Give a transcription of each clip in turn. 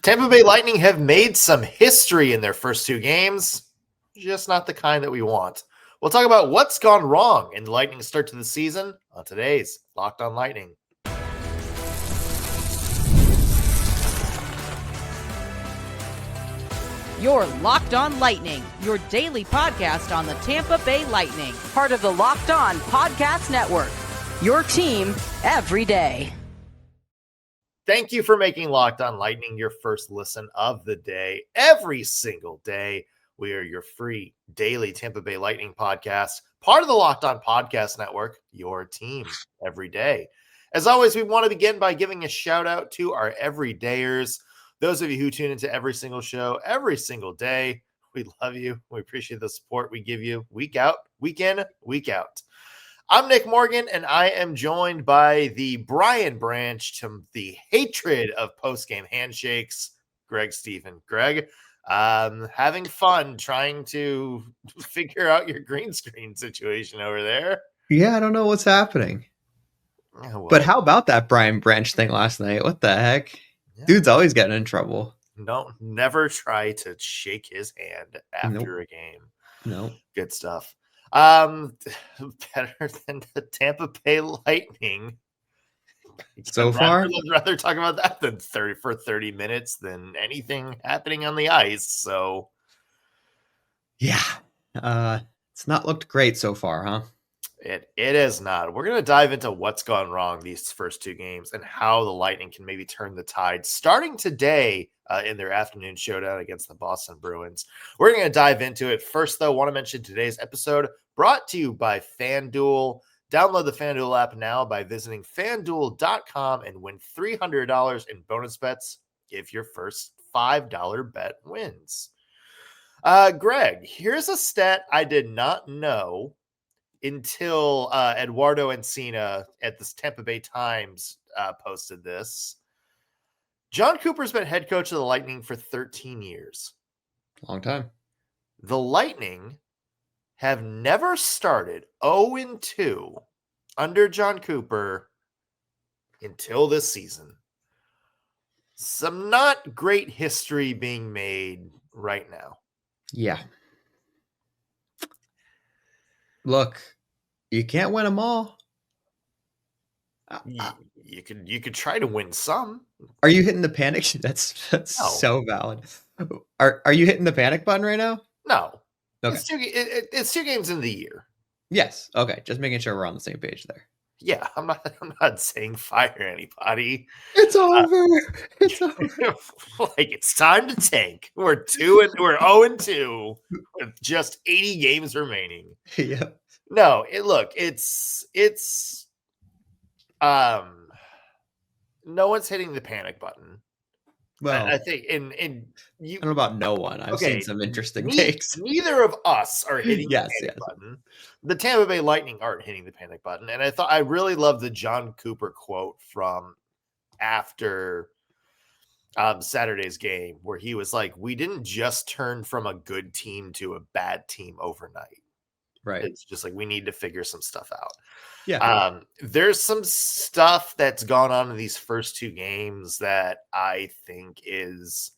Tampa Bay Lightning have made some history in their first two games, just not the kind that we want. We'll talk about what's gone wrong in the Lightning's start to the season on today's Locked On Lightning. You're Locked On Lightning, your daily podcast on the Tampa Bay Lightning, part of the Locked On Podcast Network, your team every day. Thank you for making Locked On Lightning your first listen of the day. Every single day, we are your free daily Tampa Bay Lightning podcast, part of the Locked On Podcast Network, your team every day. As always, we want to begin by giving a shout out to our everydayers. Those of you who tune into every single show, every single day, we love you. We appreciate the support we give you week out, week in, week out. I'm Nick Morgan, and I am joined by the Brian Branch to the hatred of post-game handshakes, Greg Stephen. Greg, having fun trying to figure out your green screen situation over there. Yeah, I don't know what's happening. Yeah, well, but how about that Brian Branch thing last night? What the heck? Yeah. Dude's always getting in trouble. Never try to shake his hand after a game. No. Good stuff. Better than the Tampa Bay Lightning. So far, I'd rather talk about that than 30 minutes than anything happening on the ice. So, yeah, it's not looked great so far, huh? It is not. We're going to dive into what's gone wrong these first two games and how the Lightning can maybe turn the tide starting today in their afternoon showdown against the Boston Bruins. We're going to dive into it. First, though, I want to mention today's episode brought to you by FanDuel. Download the FanDuel app now by visiting FanDuel.com and win $300 in bonus bets if your first $5 bet wins. Greg, here's a stat I did not know until Eduardo Encina at the Tampa Bay Times posted this. John Cooper's been head coach of the Lightning for 13 years. Long time. The Lightning have never started 0-2 under John Cooper until this season. Some not great history being made right now. Yeah. Look, you can't win them all. You could try to win some. Are you hitting the panic? That's so valid. Are you hitting the panic button right now? No. Okay. It's two games in the year. Yes. Okay. Just making sure we're on the same page there. Yeah, I'm not saying fire anybody. It's over. It's over. Like it's time to tank. We're 0-2 with just 80 games remaining. Yeah. No, it's no one's hitting the panic button. Well, I think I don't know about no one. I've seen some interesting takes. Neither of us are hitting the panic button. The Tampa Bay Lightning aren't hitting the panic button. And I really love the John Cooper quote from after Saturday's game where he was like, we didn't just turn from a good team to a bad team overnight. Right. It's just like we need to figure some stuff out. Yeah. There's some stuff that's gone on in these first two games that I think is,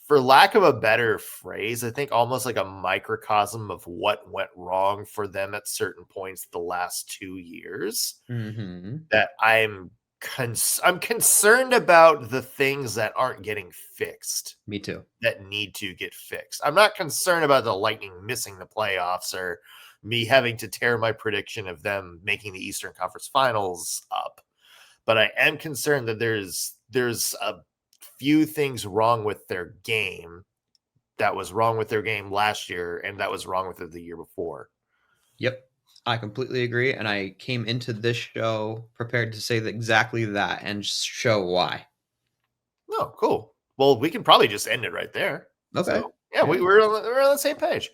for lack of a better phrase, I think almost like a microcosm of what went wrong for them at certain points the last 2 years. Mm-hmm. That I'm concerned about the things that aren't getting fixed. Me too. That need to get fixed. I'm not concerned about the Lightning missing the playoffs or me having to tear my prediction of them making the Eastern Conference Finals up. But I am concerned that there's a few things wrong with their game that was wrong with their game last year and that was wrong with it the year before. Yep. I completely agree. And I came into this show prepared to say exactly that and show why. Oh, cool. Well, we can probably just end it right there. Okay. So, yeah, we're on the same page.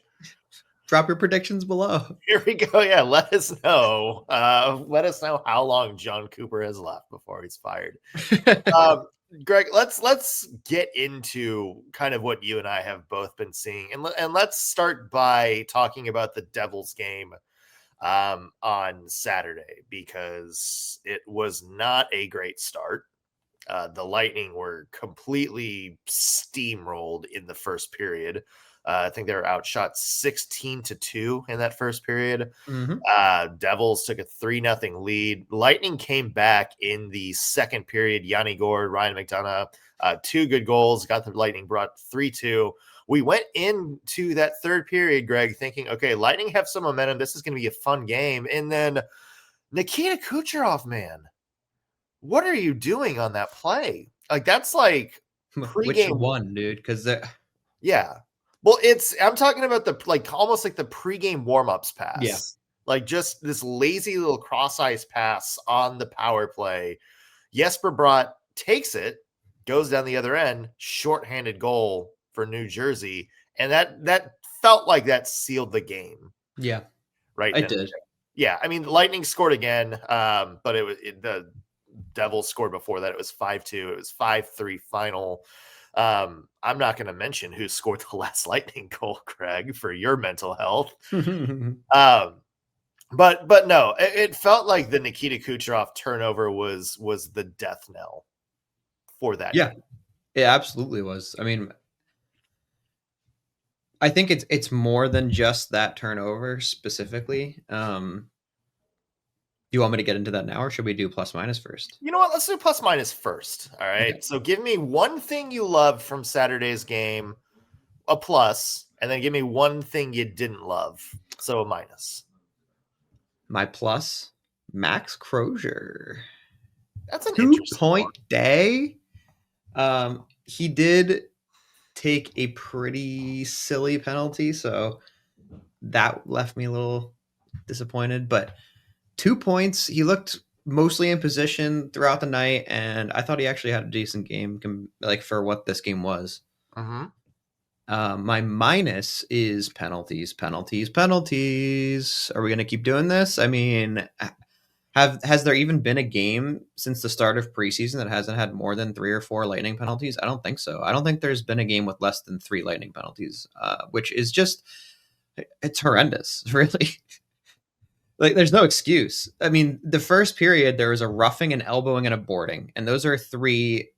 Drop your predictions below. Here we go. Yeah, let us know. Let us know how long John Cooper has left before he's fired. Greg, let's get into kind of what you and I have both been seeing, and let's start by talking about the Devils game on Saturday, because it was not a great start. The Lightning were completely steamrolled in the first period. I think they were outshot 16-2 in that first period. Devils took a 3-0 lead. Lightning came back in the second period. Yanni Gourde, Ryan McDonough, 2 good goals, got the Lightning brought 3-2. We went into that third period, Greg, thinking, okay, Lightning have some momentum. This is going to be a fun game. And then Nikita Kucherov, man, what are you doing on that play? Like, that's like Which one, dude? Because yeah. Well, I'm talking about almost like the pregame warm-ups pass. Yeah. Like just this lazy little cross-ice pass on the power play. Jesper Bratt takes it, goes down the other end, shorthanded goal for New Jersey. And that felt like that sealed the game. Yeah. Right. It did. Yeah. I mean, Lightning scored again, but the Devils scored before that. It was 5-2. It was 5-3 final. I'm not going to mention who scored the last Lightning goal, Craig, for your mental health. But no, it felt like the Nikita Kucherov turnover was the death knell for that. Yeah, game. it absolutely was. I mean, I think it's more than just that turnover specifically. Do you want me to get into that now, or should we do plus minus first? You know what? Let's do plus minus first. All right. Okay. So give me one thing you loved from Saturday's game, a plus, and then give me one thing you didn't love, so a minus. My plus, Max Crozier. That's an 2-point day. He did take a pretty silly penalty, so that left me a little disappointed, but 2 points. He looked mostly in position throughout the night, and I thought he actually had a decent game, like for what this game was. My minus is penalties. Are we going to keep doing this? I mean, has there even been a game since the start of preseason that hasn't had more than 3 or 4 Lightning penalties? I don't think so. I don't think there's been a game with less than 3 Lightning penalties, which is just, it's horrendous, really. Like, there's no excuse. I mean, the first period, there was a roughing, an elbowing, and a boarding. And those are 3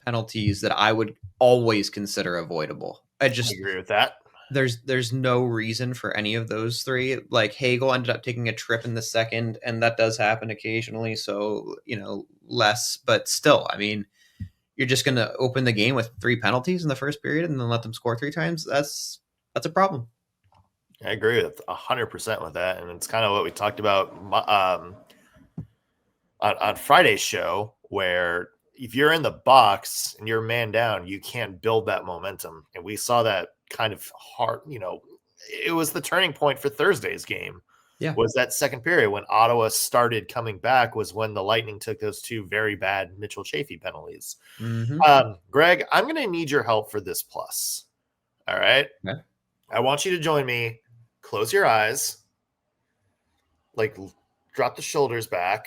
penalties that I would always consider avoidable. I agree with that. There's no reason for any of those 3. Like, Hagel ended up taking a trip in the second, and that does happen occasionally. So, less. But still, I mean, you're just going to open the game with 3 penalties in the first period and then let them score 3 times. That's a problem. I agree with 100% with that, and it's kind of what we talked about on Friday's show, where if you're in the box and you're man down, you can't build that momentum, and we saw that kind of hard. It was the turning point for Thursday's game. Yeah, was that second period when Ottawa started coming back? Was when the Lightning took those 2 very bad Mitchell Chaffee penalties. Greg, I'm going to need your help for this plus. All right, okay. I want you to join me. Close your eyes, like drop the shoulders back,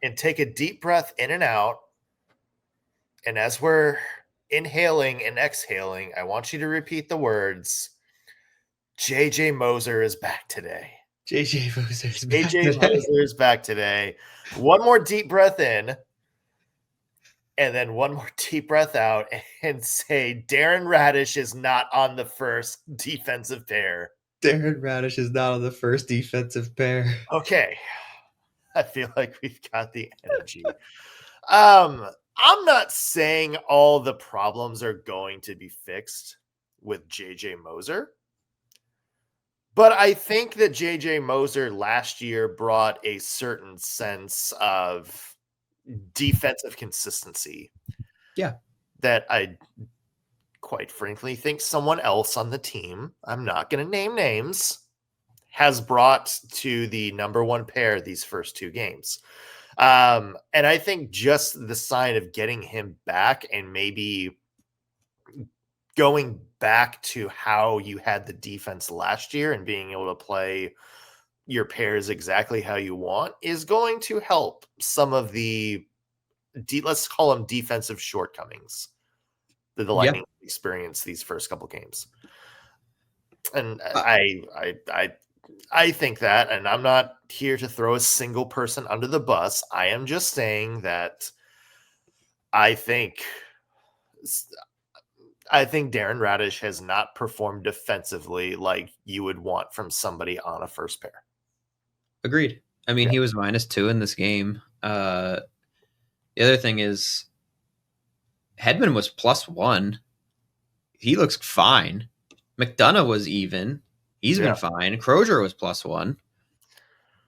and take a deep breath in and out. And as we're inhaling and exhaling, I want you to repeat the words, JJ Moser is back today. JJ Moser is back today. One more deep breath in, and then one more deep breath out, and say, Darren Radish is not on the first defensive pair. Darren Radish is not on the first defensive pair. Okay. I feel like we've got the energy. I'm not saying all the problems are going to be fixed with JJ Moser, but I think that JJ Moser last year brought a certain sense of defensive consistency. Yeah. That I quite frankly think someone else on the team, I'm not going to name names, has brought to the number 1 pair these first 2 games. And I think just the sign of getting him back and maybe going back to how you had the defense last year and being able to play your pairs exactly how you want is going to help some of the, let's call them defensive shortcomings that the Lightning experience these first couple games. And I think that, and I'm not here to throw a single person under the bus. I am just saying that I think Darren Radish has not performed defensively like you would want from somebody on a first pair. Agreed. I mean, Yeah. he was -2 in this game. The other thing is Hedman was +1. He looks fine. McDonough was even. He's been fine. Crozier was +1.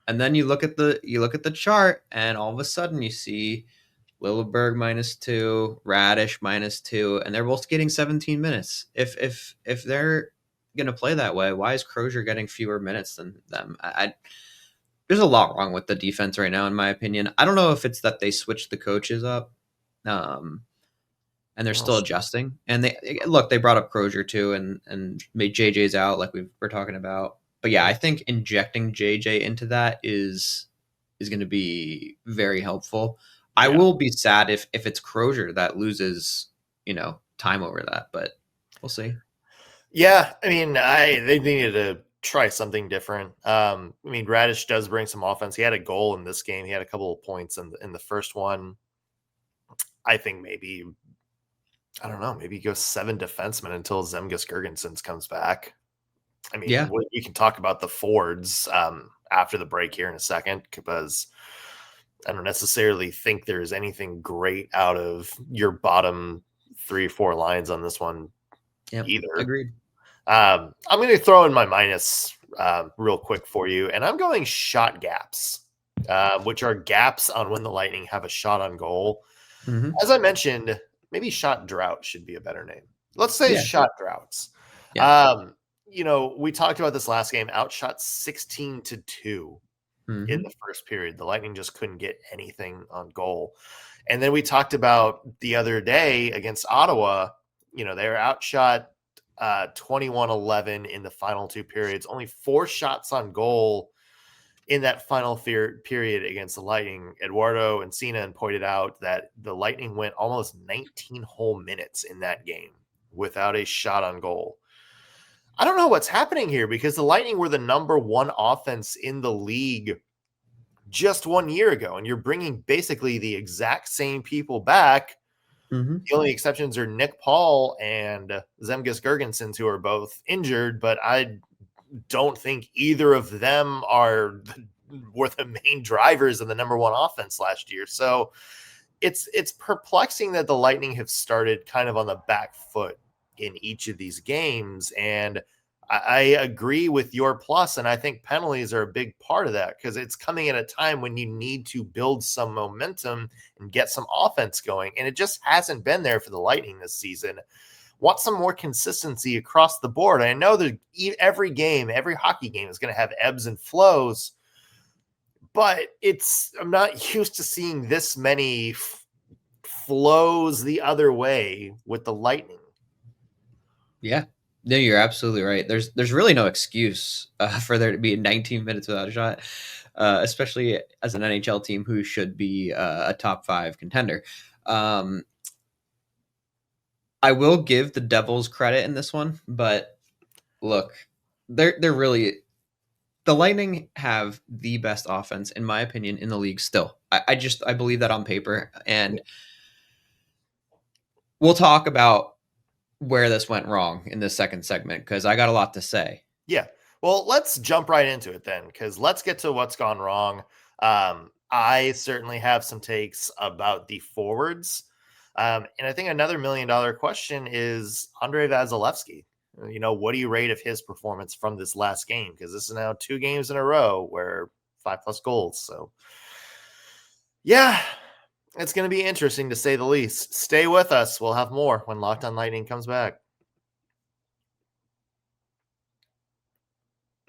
And then you look at the chart, and all of a sudden you see Lilleberg -2, Radish -2, and they're both getting 17 minutes. If they're gonna play that way, why is Crozier getting fewer minutes than them? There's a lot wrong with the defense right now, in my opinion. I don't know if it's that they switched the coaches up, and they're still adjusting. And they brought up Crozier too, and made JJ's out like we were talking about. But yeah, I think injecting JJ into that is going to be very helpful. I will be sad if it's Crozier that loses, time over that, but we'll see. Yeah, I mean, they needed to try something different. I mean, Radish does bring some offense. He had a goal in this game. He had a couple of points in the first one. I think maybe, I don't know, maybe go 7 defensemen until Zemgus Girgensons comes back. I mean, we can talk about the forwards after the break here in a second, because I don't necessarily think there's anything great out of your bottom 3 or 4 lines on this one either. Agreed. I'm going to throw in my minus real quick for you, and I'm going shot gaps, which are gaps on when the Lightning have a shot on goal. Mm-hmm. As I mentioned, maybe shot drought should be a better name. Let's say shot droughts. Yeah. We talked about this last game, outshot 16-2 Mm-hmm. in the first period. The Lightning just couldn't get anything on goal. And then we talked about the other day against Ottawa, they were outshot 21-11 in the final 2 periods, only 4 shots on goal in that final period against the Lightning. Eduardo and Sinan pointed out that the Lightning went almost 19 whole minutes in that game without a shot on goal. I don't know what's happening here, because the Lightning were the number 1 offense in the league just 1 year ago, and you're bringing basically the exact same people back. Mm-hmm. The only exceptions are Nick Paul and Zemgus Girgensons, who are both injured, but I don't think either of them were the main drivers of the number 1 offense last year. So it's perplexing that the Lightning have started kind of on the back foot in each of these games. And I agree with your plus, and I think penalties are a big part of that, because it's coming at a time when you need to build some momentum and get some offense going, and it just hasn't been there for the Lightning this season. Want some more consistency across the board. I know that every hockey game is going to have ebbs and flows, but I'm not used to seeing this many flows the other way with the Lightning. Yeah. No, you're absolutely right. There's really no excuse for there to be 19 minutes without a shot, especially as an NHL team who should be a top 5 contender. I will give the Devils credit in this one, but look, they're really, the Lightning have the best offense, in my opinion, in the league still. I believe that on paper, and we'll talk about where this went wrong in this second segment, because I got a lot to say. Yeah. Well, let's jump right into it then, because let's get to what's gone wrong. I certainly have some takes about the forwards. And I think another $1 million question is Andre Vasilevsky. What do you rate of his performance from this last game? Because this is now 2 games in a row where 5+ goals. So, yeah. It's going to be interesting, to say the least. Stay with us. We'll have more when Locked On Lightning comes back.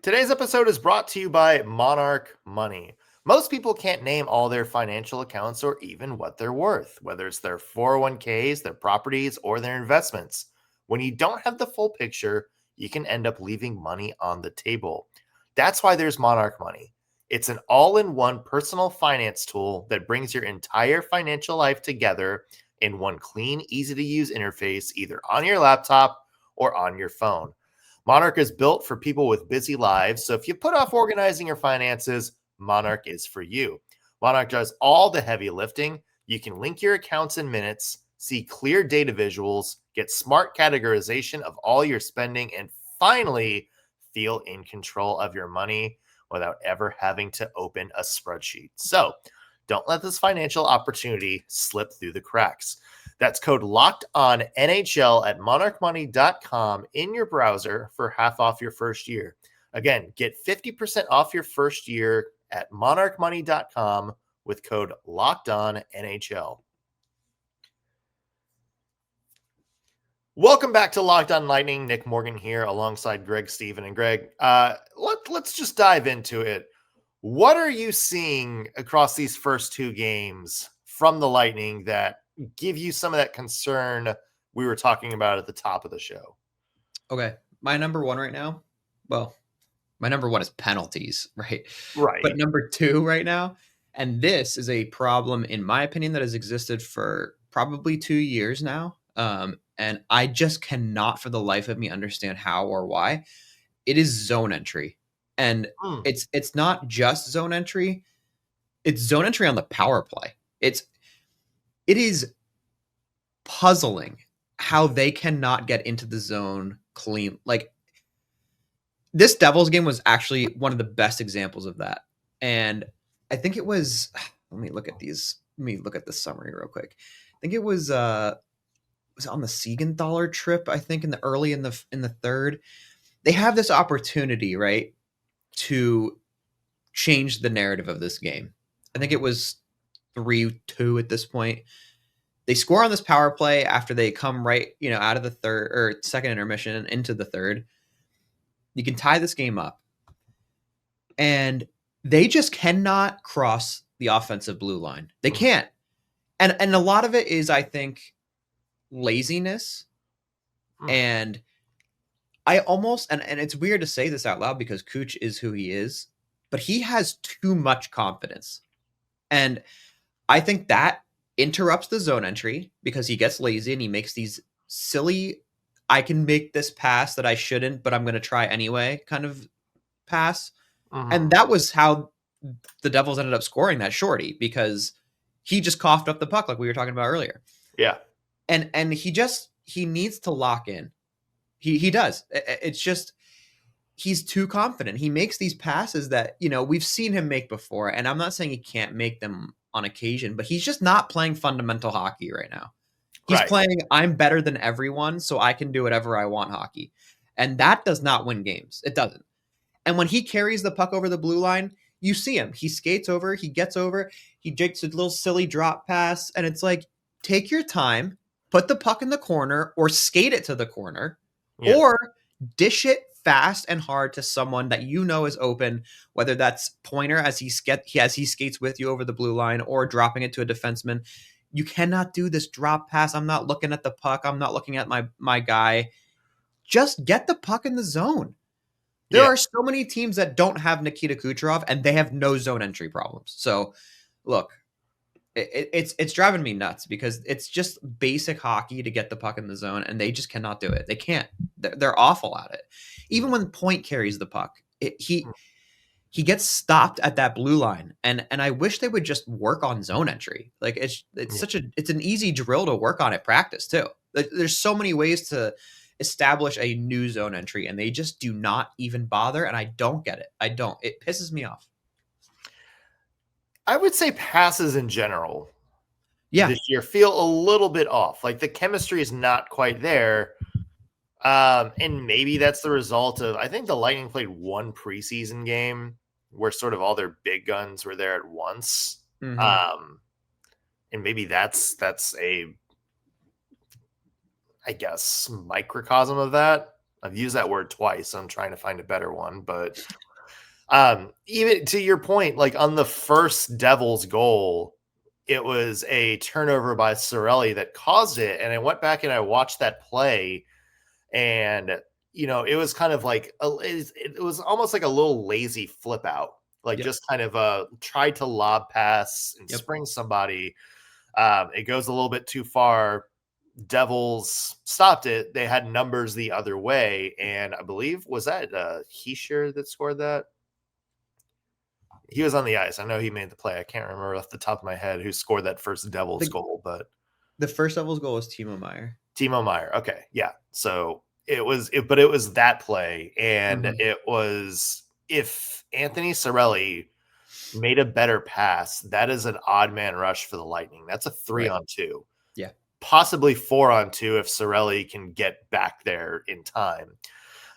Today's episode is brought to you by Monarch Money. Most people can't name all their financial accounts or even what they're worth, whether it's their 401ks, their properties, or their investments. When you don't have the full picture, you can end up leaving money on the table. That's why there's Monarch Money. It's an all-in-one personal finance tool that brings your entire financial life together in one clean, easy-to-use interface, either on your laptop or on your phone. Monarch is built for people with busy lives, so if you put off organizing your finances, Monarch is for you. Monarch does all the heavy lifting. You can link your accounts and minutes, see clear data visuals, get smart categorization of all your spending, and finally feel in control of your money without ever having to open a spreadsheet. So don't let this financial opportunity slip through the cracks. That's code locked on NHL at monarchmoney.com in your browser for half off your first year. Again, get 50% off your first year at monarchmoney.com with code locked on NHL. Welcome back to Locked On Lightning. Nick Morgan here alongside Greg Stephen. And Greg, let's just dive into it. What are you seeing across these first two games from the Lightning that give you some of that concern we were talking about at the top of the show? Okay. My number one right now, well, my number one is penalties, right? Right. But number two right now, and this is a problem, in my opinion, that has existed for probably 2 years now. And I just cannot for the life of me understand how or why. It is zone entry. And it's not just zone entry. It's zone entry on the power play. It is puzzling how they cannot get into the zone clean. Like, this Devils game was actually one of the best examples of that. And I think it was, let me look at the summary real quick. I think it was on the Siegenthaler trip, I think in the third. They have this opportunity, right, to change the narrative of this game. I think it was 3-2 at this point. They score on this power play after they come right, out of the third or second intermission and into the third. You can tie this game up. And they just cannot cross the offensive blue line. They can't. And a lot of it is, I think, laziness. And I almost, and it's weird to say this out loud because Kuch is who he is, but he has too much confidence. And I think that interrupts the zone entry because he gets lazy and he makes these silly, I can make this pass that I shouldn't, but I'm going to try anyway kind of pass. And that was how the Devils ended up scoring that shorty, because he just coughed up the puck like we were talking about earlier. Yeah. And he needs to lock in. He does. It's just, he's too confident. He makes these passes that, we've seen him make before. And I'm not saying he can't make them on occasion, but he's just not playing fundamental hockey right now. He's playing, I'm better than everyone, so I can do whatever I want hockey. And that does not win games. It doesn't. And when he carries the puck over the blue line, you see him. He skates over, he gets over, he takes a little silly drop pass. And it's like, take your time, put the puck in the corner or skate it to the corner, or dish it fast and hard to someone that is open, whether that's Pointer as he skates with you over the blue line, or dropping it to a defenseman. You cannot do this drop pass. I'm not looking at the puck. I'm not looking at my guy. Just get the puck in the zone. There are so many teams that don't have Nikita Kucherov, and they have no zone entry problems. So, look, it's driving me nuts because it's just basic hockey to get the puck in the zone, and they just cannot do it. They can't. They're awful at it. Even when Point carries the puck, he gets stopped at that blue line, and I wish they would just work on zone entry. Like, it's an easy drill to work on at practice too. There's so many ways to establish a new zone entry, and they just do not even bother. And I don't get it. It pisses me off. I would say passes in general this year feel a little bit off. Like, the chemistry is not quite there. And maybe that's the result of, I think the Lightning played one preseason game where sort of all their big guns were there at once. And maybe that's a, I guess, microcosm of that. I've used that word twice. So I'm trying to find a better one, but even to your point, like on the first Devils goal, it was a turnover by Cirelli that caused it. And I went back and I watched that play, and it was kind of like it was almost like a little lazy flip out, like just kind of tried to lob pass and spring somebody. It goes a little bit too far. Devils stopped it. They had numbers the other way, and I believe was that Heischer that scored that. He was on the ice. I know he made the play. I can't remember off the top of my head who scored that first Devils goal, but the first Devils goal was Timo Meier. Timo Meier. Okay, yeah. So but it was that play, and it was if Anthony Cirelli made a better pass, that is an odd man rush for the Lightning. That's a 3-on-2. Yeah, possibly 4-on-2 if Cirelli can get back there in time.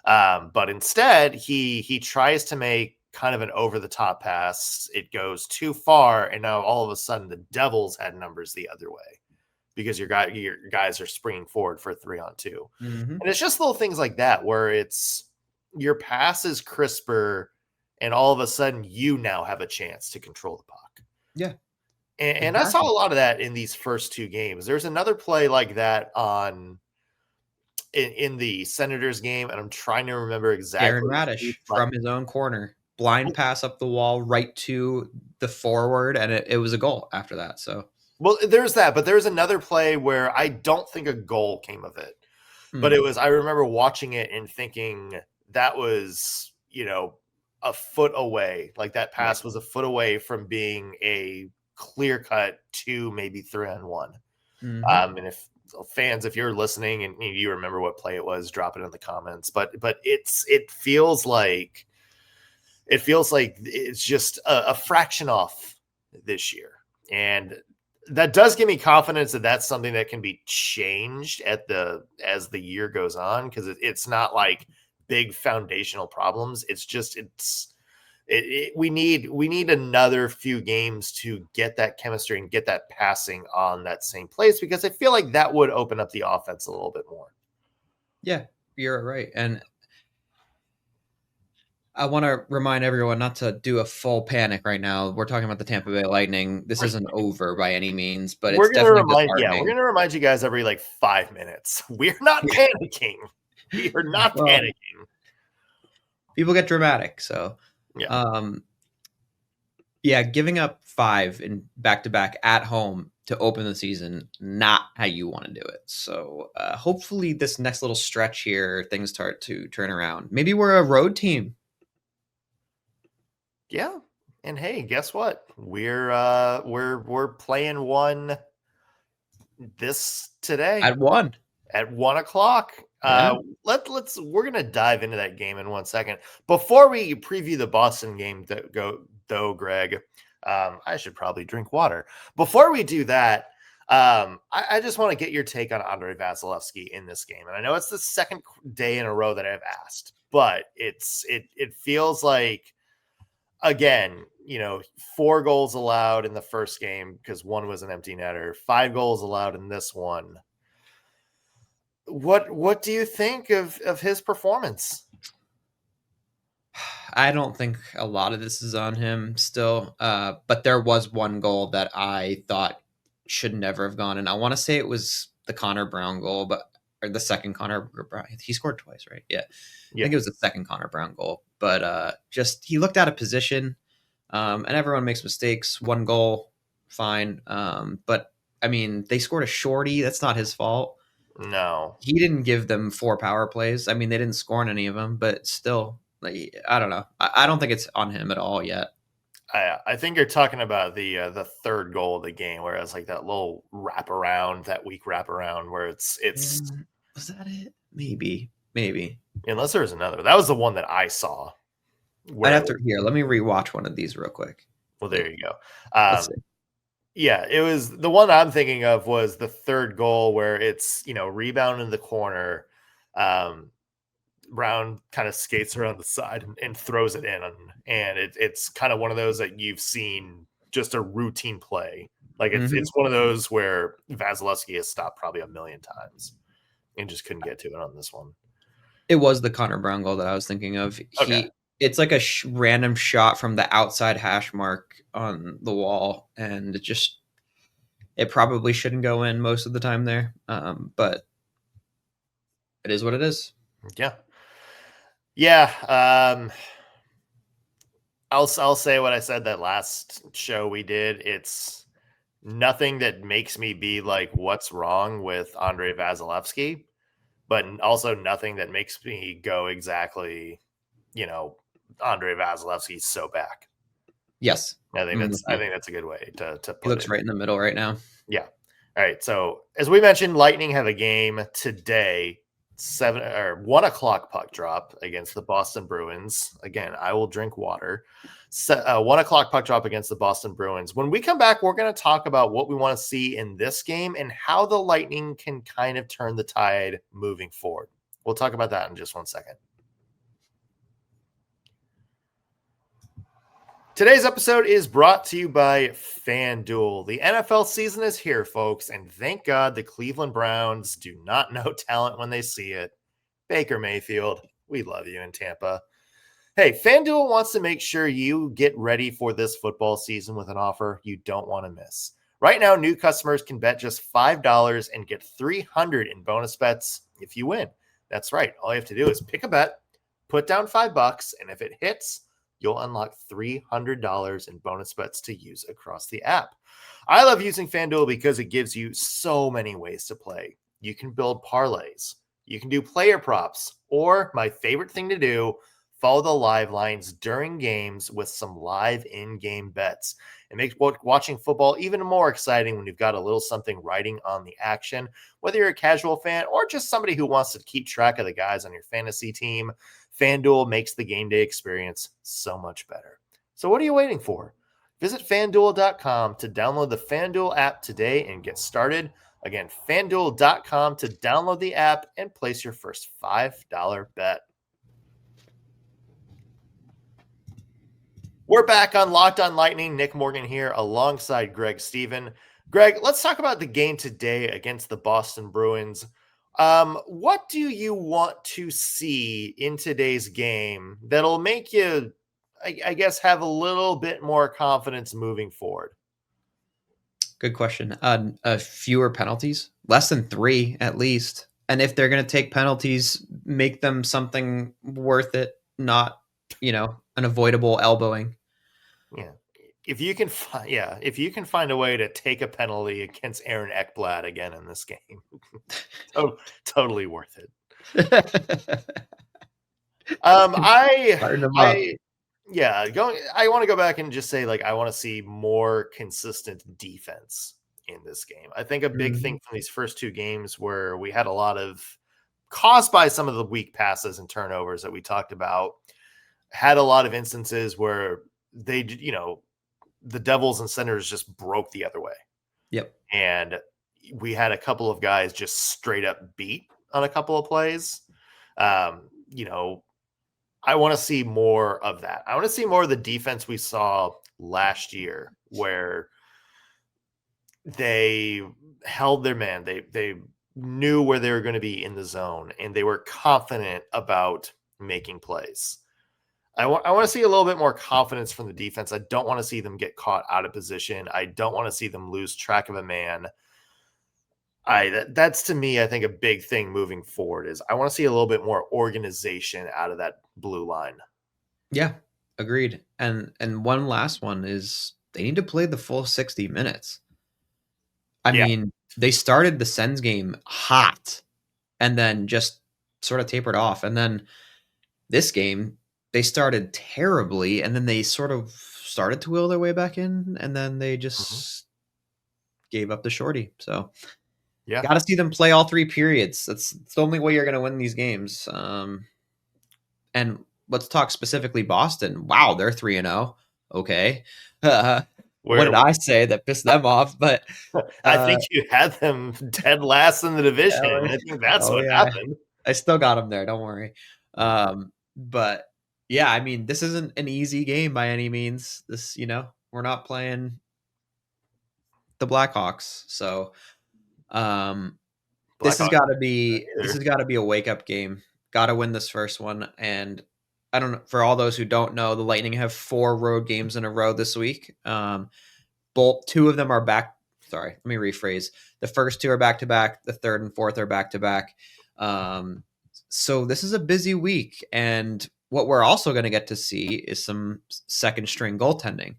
But instead, he tries to make kind of an over-the-top pass. It goes too far, and now all of a sudden the Devils had numbers the other way because your guys are springing forward for a 3-on-2. And it's just little things like that where it's your pass is crisper, and all of a sudden you now have a chance to control the puck. Yeah. And I saw a lot of that in these first two games. There's another play like that in the Senators game, and I'm trying to remember exactly. Aaron Radish from his own corner, blind pass up the wall right to the forward, and it was a goal after that. So, well, there's that, but there's another play where I don't think a goal came of it, but it was. I remember watching it and thinking that was, a foot away. Like that pass was a foot away from being a clear cut 2, maybe 3-on-1. And if you're listening and you remember what play it was, drop it in the comments. But it feels like it's just a fraction off this year, and that does give me confidence that that's something that can be changed as the year goes on, because it's not like big foundational problems. It's just we need another few games to get that chemistry and get that passing on that same place, because I feel like that would open up the offense a little bit more. Yeah, you're right. And I want to remind everyone not to do a full panic right now. We're talking about the Tampa Bay Lightning. This isn't over by any means, but it's definitely disheartening. We're going to remind you guys every 5 minutes. We're not panicking. We are not panicking. People get dramatic, so giving up 5 in back-to-back at home to open the season, not how you want to do it. So hopefully this next little stretch here, things start to turn around. Maybe we're a road team. Yeah. And hey, guess what? We're playing one this today at 1 o'clock. Yeah. We're gonna dive into that game in 1 second. Before we preview the Boston game, Greg, I should probably drink water. Before we do that, I just want to get your take on Andre Vasilevsky in this game. And I know it's the second day in a row that I've asked, but it feels like, again, 4 goals allowed in the first game because 1 was an empty netter, 5 goals allowed in this one. What do you think of his performance? I don't think a lot of this is on him still, but there was 1 goal that I thought should never have gone, and I want to say it was the Connor Brown goal, or the second Connor Brown. He scored twice, right? Yeah. I think it was the second Connor Brown goal, but just he looked out of position, and everyone makes mistakes. 1 goal, fine, but I mean they scored a shorty. That's not his fault. No, he didn't give them 4 power plays. I mean, they didn't score on any of them, but still, I don't know. I don't think it's on him at all yet. I think you're talking about the third goal of the game, where it's like that little wraparound, that weak wraparound, where it's. Was that it? Maybe. Unless there was another. That was the one that I saw. I'd have to let me rewatch one of these real quick. Well, there you go. Yeah, it was the one I'm thinking of was the third goal where it's, rebound in the corner. Brown kind of skates around the side and throws it in. And it's kind of one of those that you've seen just a routine play. Like it's one of those where Vasilevsky has stopped probably 1 million times and just couldn't get to it on this one. It was the Connor Brown goal that I was thinking of. Okay. It's like a random shot from the outside hash mark on the wall, and it probably shouldn't go in most of the time there, but it is what it is. Yeah. I'll say what I said that last show we did. It's nothing that makes me be like, what's wrong with Andre Vasilevsky, but also nothing that makes me go exactly, Andre Vasilevsky's so back. Yes. I think I'm that's with I you. think that's a good way to He put looks it. right in the middle right now. Yeah. All right. So as we mentioned, Lightning have a game today, 1 o'clock puck drop against the Boston Bruins. Again, I will drink water. 1 o'clock puck drop against the Boston Bruins. When we come back, we're going to talk about what we want to see in this game and how the Lightning can kind of turn the tide moving forward. We'll talk about that in just 1 second. Today's episode is brought to you by FanDuel. The NFL season is here, folks, and thank God the Cleveland Browns do not know talent when they see it. Baker Mayfield, we love you in Tampa. Hey, FanDuel wants to make sure you get ready for this football season with an offer you don't want to miss. Right now, new customers can bet just $5 and get $300 in bonus bets if you win. That's right. All you have to do is pick a bet, put down $5, and if it hits, you'll unlock $300 in bonus bets to use across the app. I love using FanDuel because it gives you so many ways to play. You can build parlays, you can do player props, or my favorite thing to do, follow the live lines during games with some live in-game bets. It makes watching football even more exciting when you've got a little something riding on the action. Whether you're a casual fan or just somebody who wants to keep track of the guys on your fantasy team, FanDuel makes the game day experience so much better. So what are you waiting for? Visit FanDuel.com to download the FanDuel app today and get started. Again, FanDuel.com to download the app and place your first $5 bet. We're back on Locked on Lightning. Nick Morgan here alongside Greg Stephen. Greg, let's talk about the game today against the Boston Bruins. What do you want to see in today's game that'll make you, I guess, have a little bit more confidence moving forward? Good question. Fewer penalties, less than 3 at least. And if they're going to take penalties, make them something worth it, not, an avoidable elbowing. Yeah. If you can find a way to take a penalty against Aaron Ekblad again in this game, totally worth it. Fired them up. I want to go back and just say, I want to see more consistent defense in this game. I think a big thing from these first two games where we had a lot of, caused by some of the weak passes and turnovers that we talked about, had a lot of instances where they, the Devils and Senators just broke the other way. Yep. And we had a couple of guys just straight up beat on a couple of plays. I want to see more of that. I want to see more of the defense we saw last year where they held their man. They knew where they were going to be in the zone and they were confident about making plays. I want to see a little bit more confidence from the defense. I don't want to see them get caught out of position. I don't want to see them lose track of a man. That's to me, I think a big thing moving forward is I want to see a little bit more organization out of that blue line. Yeah, agreed. And one last one is they need to play the full 60 minutes. I mean, they started the Sens game hot and then just sort of tapered off. And then this game, they started terribly and then they sort of started to will their way back in and then they just gave up the shorty. So got to see them play all 3 periods. That's the only way you're going to win these games. And let's talk specifically Boston. Wow, they're 3-0. Okay. What did I say that pissed them off? But I think you had them dead last in the division. I think that's what happened. I still got them there. Don't worry. But yeah, I mean, this isn't an easy game by any means. This, we're not playing the Blackhawks. So this has got to be a wake up game. Got to win this first one. And I don't know, for all those who don't know, the Lightning have 4 road games in a row this week. 2 of them are back. Sorry, let me rephrase. The first 2 are back to back. The third and fourth are back to back. So this is a busy week. And what we're also going to get to see is some second string goaltending.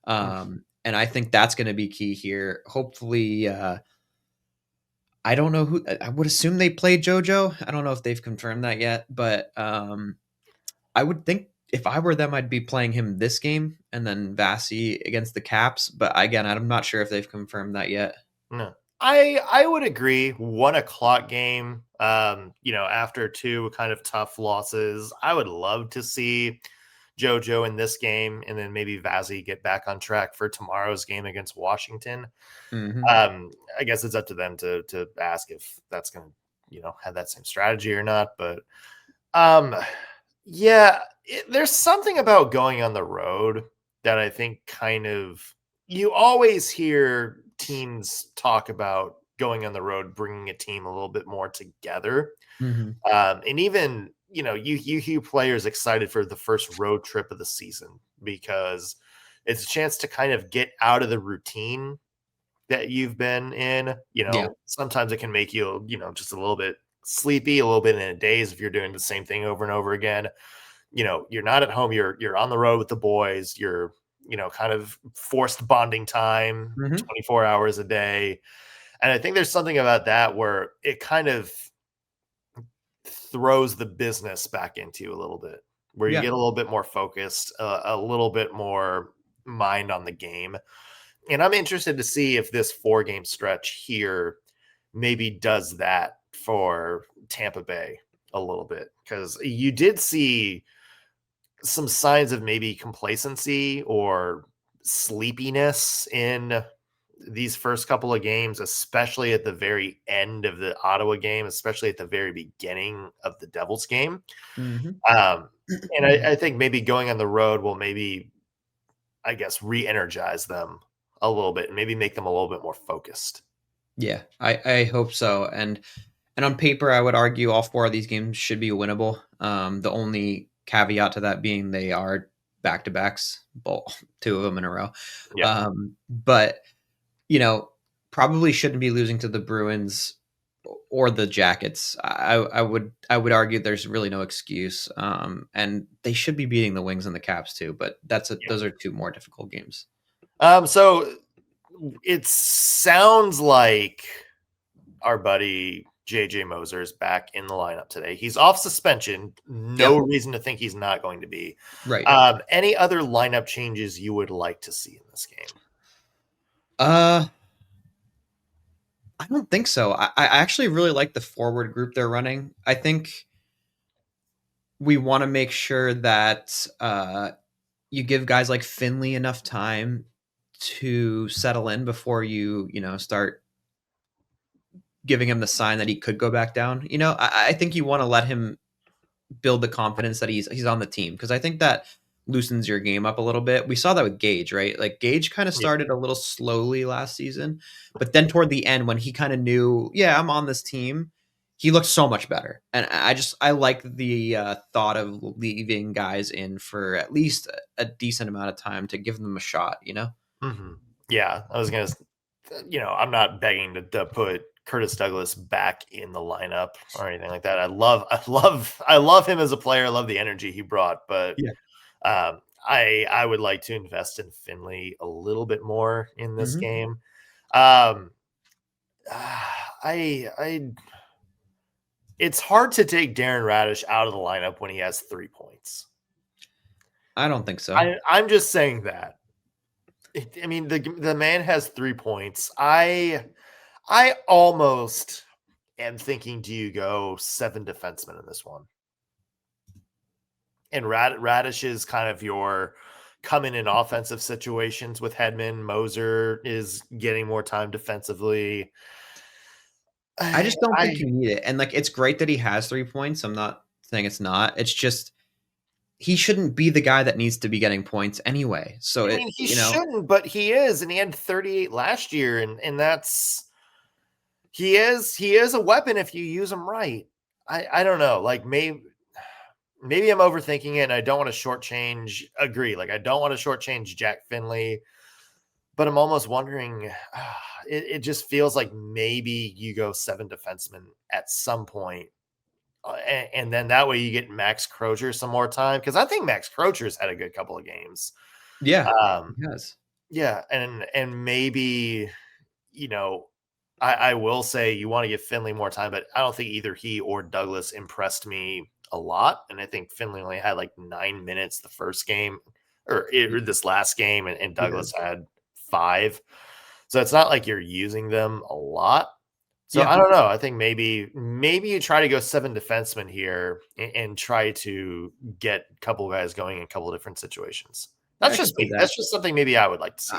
And I think that's going to be key here. Hopefully, I don't know who. I would assume they play JoJo. I don't know if they've confirmed that yet, but I would think if I were them, I'd be playing him this game and then Vasi against the Caps. But again, I'm not sure if they've confirmed that yet. No. I would agree. 1 o'clock game, after 2 kind of tough losses, I would love to see JoJo in this game, and then maybe Vazzy get back on track for tomorrow's game against Washington. Mm-hmm. I guess it's up to them to ask if that's going to, have that same strategy or not. But there's something about going on the road that I think kind of you always hear teams talk about going on the road, bringing a team a little bit more together. Mm-hmm. And even, you hear players excited for the first road trip of the season because it's a chance to kind of get out of the routine that you've been in. Yeah. Sometimes it can make you, just a little bit sleepy, a little bit in a daze if you're doing the same thing over and over again. You're not at home, you're on the road with the boys, you're, kind of forced bonding time, 24 hours a day. And I think there's something about that where it kind of throws the business back into you a little bit, where you get a little bit more focused, a little bit more mind on the game. And I'm interested to see if this 4-game stretch here maybe does that for Tampa Bay a little bit, because you did see some signs of maybe complacency or sleepiness in these first couple of games, especially at the very end of the Ottawa game, especially at the very beginning of the Devils game. Mm-hmm. And I think maybe going on the road will maybe, I guess, re-energize them a little bit and maybe make them a little bit more focused. Yeah, I hope so. And on paper, I would argue all 4 of these games should be winnable. The only caveat to that being they are back-to-backs, 2 of them in a row. Yeah. But probably shouldn't be losing to the Bruins or the Jackets. I would argue there's really no excuse. And they should be beating the Wings and the Caps too. But those are 2 more difficult games. So it sounds like our buddy JJ Moser is back in the lineup today. He's off suspension. No reason to think he's not going to be. Right. Any other lineup changes you would like to see in this game? I don't think so. I actually really like the forward group they're running. I think we want to make sure that you give guys like Finley enough time to settle in before you start giving him the sign that he could go back down. I think you want to let him build the confidence that he's on the team, because I think that loosens your game up a little bit. We saw that with Gage, right? Like Gage kind of started a little slowly last season, but then toward the end when he kind of knew, I'm on this team, he looked so much better. And I like the thought of leaving guys in for at least a decent amount of time to give them a shot, Mm-hmm. Yeah, I was going to, I'm not begging to put Curtis Douglas back in the lineup or anything like that. I love him as a player. I love the energy he brought, but I would like to invest in Finley a little bit more in this game. It's hard to take Darren Radish out of the lineup when he has 3 points. I don't think so. I'm just saying that. I mean, the man has 3 points. I almost am thinking, do you go 7 defensemen in this one? And Radish is kind of your coming in offensive situations with Hedman. Moser is getting more time defensively. I just don't think you need it. And it's great that he has 3 points. I'm not saying it's not. It's just he shouldn't be the guy that needs to be getting points anyway. So he shouldn't, but he is, and he had 38 last year, and that's he is a weapon if you use him right. I don't know, maybe I'm overthinking it, and I don't want to shortchange. Agree, I don't want to shortchange Jack Finley, but I'm almost wondering. It just feels like maybe you go 7 defensemen at some point. And then that way you get Max Crozier some more time, because I think Max Crozier's had a good couple of games. Yeah, he has. Yeah, and maybe, I will say you want to give Finley more time, but I don't think either he or Douglas impressed me a lot. And I think Finley only had like 9 minutes the first game or this last game, and Douglas had 5. So it's not like you're using them a lot. So I don't know. I think maybe you try to go 7 defensemen here and try to get a couple guys going in a couple of different situations. That's just me. That's just something maybe I would like to see.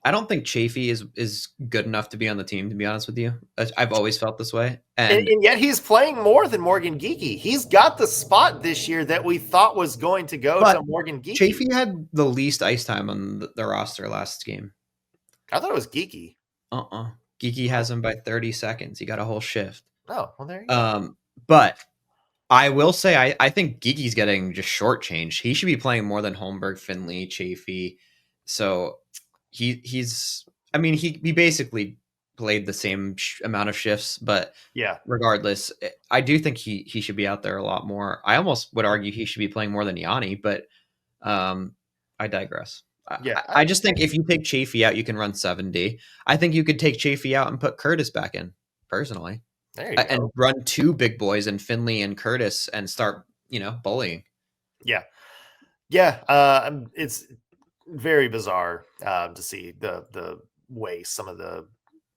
I don't think Chafee is good enough to be on the team, to be honest with you. I've always felt this way. And yet he's playing more than Morgan Geekie. He's got the spot this year that we thought was going to go to Morgan Geekie. Chafee had the least ice time on the roster last game. I thought it was Geekie. Geekie has him by 30 seconds. He got a whole shift. Oh, well, there you go. But I will say I think Geekie's getting just shortchanged. He should be playing more than Holmberg, Finley, Chafee. So he basically played the same amount of shifts, but regardless, I do think he should be out there a lot more. I almost would argue he should be playing more than Yanni, but I digress. I just think if you take Chafee out, you can run 7D. I think you could take Chafee out and put Curtis back in, personally. There you go. And run 2 big boys in Finley and Curtis and start, bullying. Yeah. It's very bizarre to see the way some of the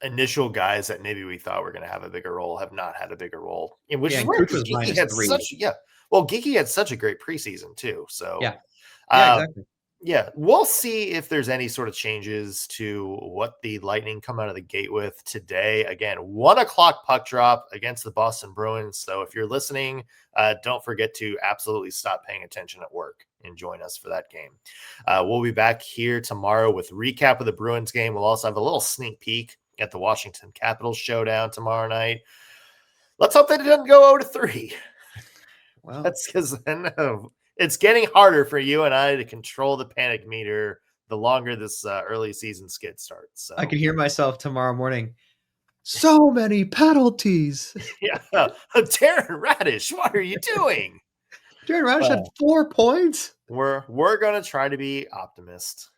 initial guys that maybe we thought were going to have a bigger role have not had a bigger role. Which is weird, because Geekie had Geekie had such a great preseason too. So exactly. Yeah, we'll see if there's any sort of changes to what the Lightning come out of the gate with today. Again, 1:00 puck drop against the Boston Bruins. So if you're listening, don't forget to absolutely stop paying attention at work and join us for that game. We'll be back here tomorrow with recap of the Bruins game. We'll also have a little sneak peek at the Washington Capitals showdown tomorrow night. Let's hope that it doesn't go 0-3. Well, that's because then it's getting harder for you and I to control the panic meter the longer this early season skid starts. So. I can hear myself tomorrow morning. So many penalties. Darren Radish, what are you doing? Darren Radish had 4 points. We're going to try to be optimist.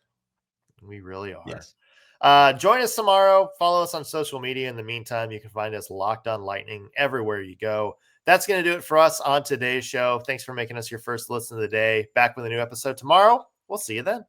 We really are. Yes. Join us tomorrow. Follow us on social media. In the meantime, you can find us Locked On Lightning everywhere you go. That's going to do it for us on today's show. Thanks for making us your first listen of the day. Back with a new episode tomorrow. We'll see you then.